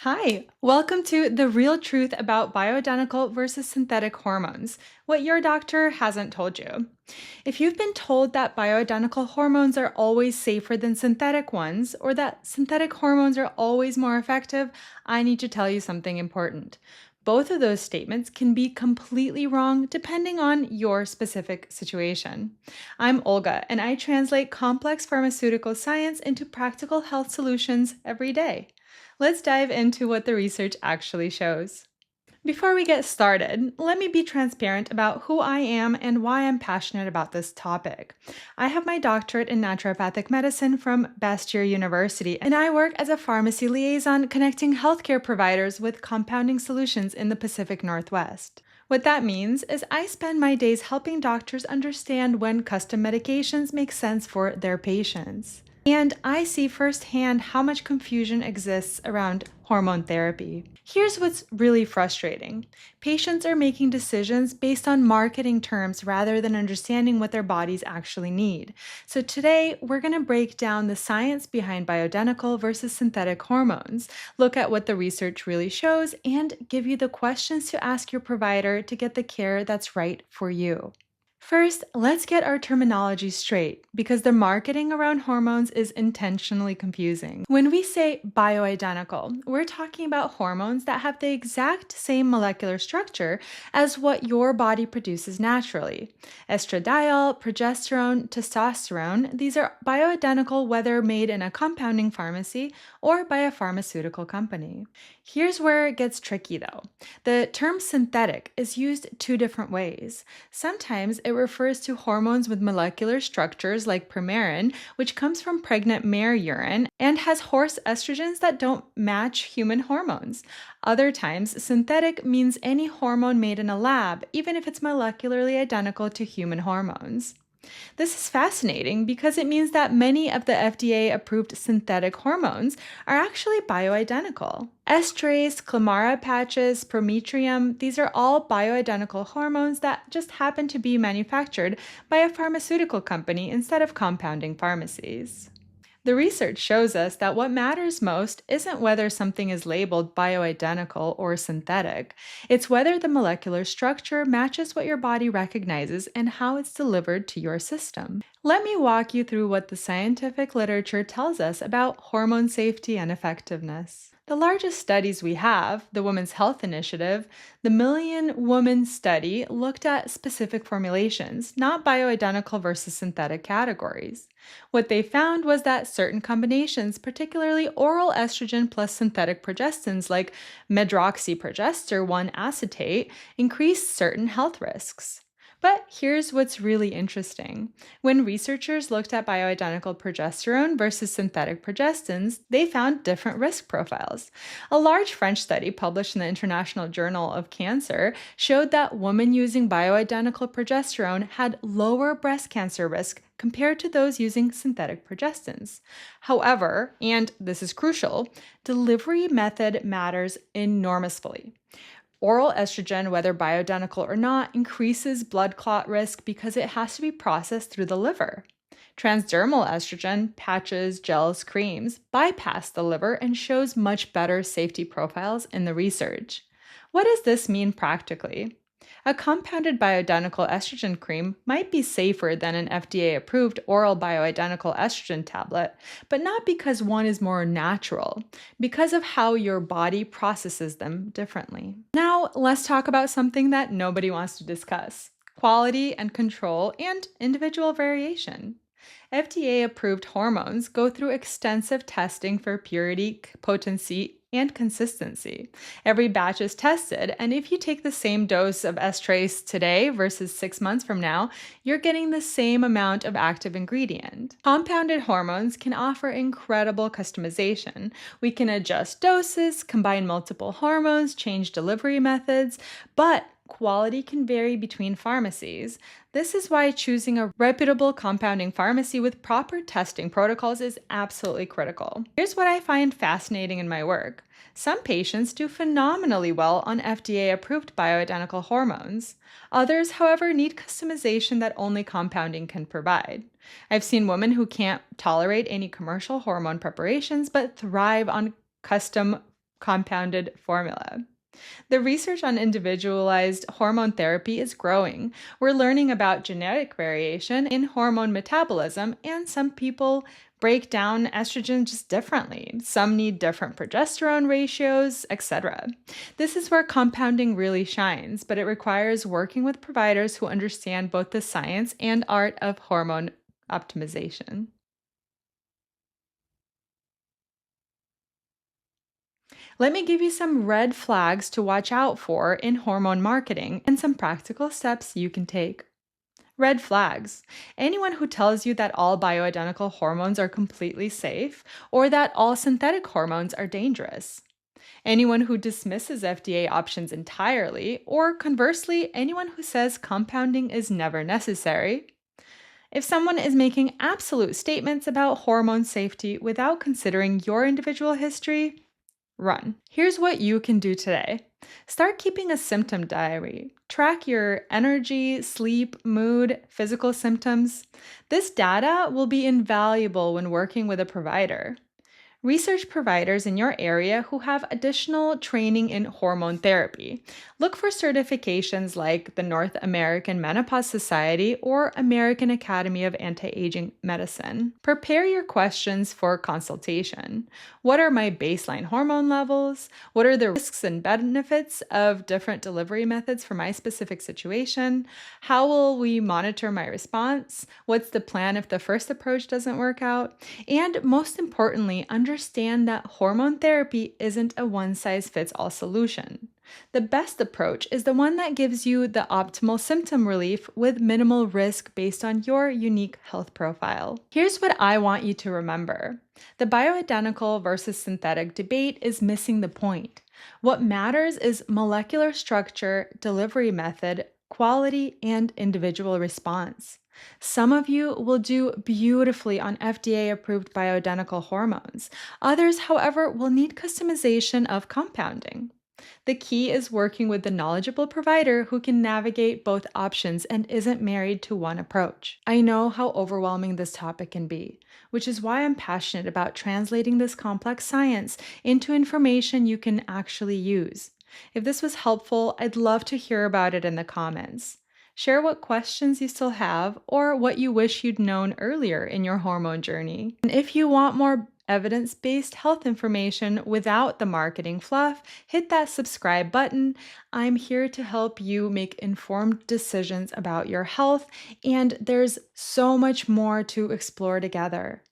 Hi, welcome to The Real Truth About Bioidentical versus Synthetic Hormones, what your doctor hasn't told you. If you've been told that bioidentical hormones are always safer than synthetic ones, or that synthetic hormones are always more effective, I need to tell you something important. Both of those statements can be completely wrong depending on your specific situation. I'm Olga, and I translate complex pharmaceutical science into practical health solutions every day. Let's dive into what the research actually shows. Before we get started, let me be transparent about who I am and why I'm passionate about this topic. I have my doctorate in naturopathic medicine from Bastyr University, and I work as a pharmacy liaison connecting healthcare providers with compounding solutions in the Pacific Northwest. What that means is I spend my days helping doctors understand when custom medications make sense for their patients. And I see firsthand how much confusion exists around hormone therapy. Here's what's really frustrating. Patients are making decisions based on marketing terms rather than understanding what their bodies actually need. So today, we're going to break down the science behind bioidentical versus synthetic hormones, look at what the research really shows, and give you the questions to ask your provider to get the care that's right for you. First, let's get our terminology straight because the marketing around hormones is intentionally confusing. When we say bioidentical, we're talking about hormones that have the exact same molecular structure as what your body produces naturally. Estradiol, progesterone, testosterone, these are bioidentical whether made in a compounding pharmacy or by a pharmaceutical company. Here's where it gets tricky though. The term synthetic is used two different ways. Sometimes it refers to hormones with molecular structures like permerin, which comes from pregnant mare urine and has horse estrogens that don't match human hormones. Other times, synthetic means any hormone made in a lab, even if it's molecularly identical to human hormones. This is fascinating because it means that many of the FDA-approved synthetic hormones are actually bioidentical. Estrase, Clemara patches, Prometrium, these are all bioidentical hormones that just happen to be manufactured by a pharmaceutical company instead of compounding pharmacies. The research shows us that what matters most isn't whether something is labeled bioidentical or synthetic. It's whether the molecular structure matches what your body recognizes and how it's delivered to your system. Let me walk you through what the scientific literature tells us about hormone safety and effectiveness. The largest studies we have, the Women's Health Initiative, the Million Woman Study, looked at specific formulations, not bioidentical versus synthetic categories. What they found was that certain combinations, particularly oral estrogen plus synthetic progestins like medroxyprogester 1 acetate, increased certain health risks. But here's what's really interesting. When researchers looked at bioidentical progesterone versus synthetic progestins, they found different risk profiles. A large French study published in the International Journal of Cancer showed that women using bioidentical progesterone had lower breast cancer risk compared to those using synthetic progestins. However, and this is crucial, delivery method matters enormously. Oral estrogen, whether bioidentical or not, increases blood clot risk because it has to be processed through the liver. Transdermal estrogen, patches, gels, creams, bypass the liver and shows much better safety profiles in the research. What does this mean practically? A compounded bioidentical estrogen cream might be safer than an FDA-approved oral bioidentical estrogen tablet, but not because one is more natural, because of how your body processes them differently. Now, let's talk about something that nobody wants to discuss: quality and control and individual variation. FDA-approved hormones go through extensive testing for purity, potency, and consistency. Every batch is tested, and if you take the same dose of estrase today versus 6 months from now, you're getting the same amount of active ingredient. Compounded hormones can offer incredible customization. We can adjust doses, combine multiple hormones, change delivery methods, but quality can vary between pharmacies. This is why choosing a reputable compounding pharmacy with proper testing protocols is absolutely critical. Here's what I find fascinating in my work. Some patients do phenomenally well on FDA-approved bioidentical hormones. Others, however, need customization that only compounding can provide. I've seen women who can't tolerate any commercial hormone preparations but thrive on custom compounded formula. The research on individualized hormone therapy is growing. We're learning about genetic variation in hormone metabolism, and some people break down estrogen just differently. Some need different progesterone ratios, etc. This is where compounding really shines, but it requires working with providers who understand both the science and art of hormone optimization. Let me give you some red flags to watch out for in hormone marketing and some practical steps you can take. Red flags. Anyone who tells you that all bioidentical hormones are completely safe or that all synthetic hormones are dangerous. Anyone who dismisses FDA options entirely, or conversely, anyone who says compounding is never necessary. If someone is making absolute statements about hormone safety without considering your individual history, run. Here's what you can do today. Start keeping a symptom diary. Track your energy, sleep, mood, physical symptoms. This data will be invaluable when working with a provider. Research providers in your area who have additional training in hormone therapy. Look for certifications like the North American Menopause Society or American Academy of Anti-Aging Medicine. Prepare your questions for consultation. What are my baseline hormone levels? What are the risks and benefits of different delivery methods for my specific situation? How will we monitor my response? What's the plan if the first approach doesn't work out? And most importantly, understand that hormone therapy isn't a one-size-fits-all solution. The best approach is the one that gives you the optimal symptom relief with minimal risk based on your unique health profile. Here's what I want you to remember. The bioidentical versus synthetic debate is missing the point. What matters is molecular structure, delivery method, quality, and individual response. Some of you will do beautifully on FDA-approved bioidentical hormones. Others, however, will need customization of compounding. The key is working with the knowledgeable provider who can navigate both options and isn't married to one approach. I know how overwhelming this topic can be, which is why I'm passionate about translating this complex science into information you can actually use. If this was helpful, I'd love to hear about it in the comments. Share what questions you still have or what you wish you'd known earlier in your hormone journey. And if you want more evidence-based health information without the marketing fluff, hit that subscribe button. I'm here to help you make informed decisions about your health, and there's so much more to explore together.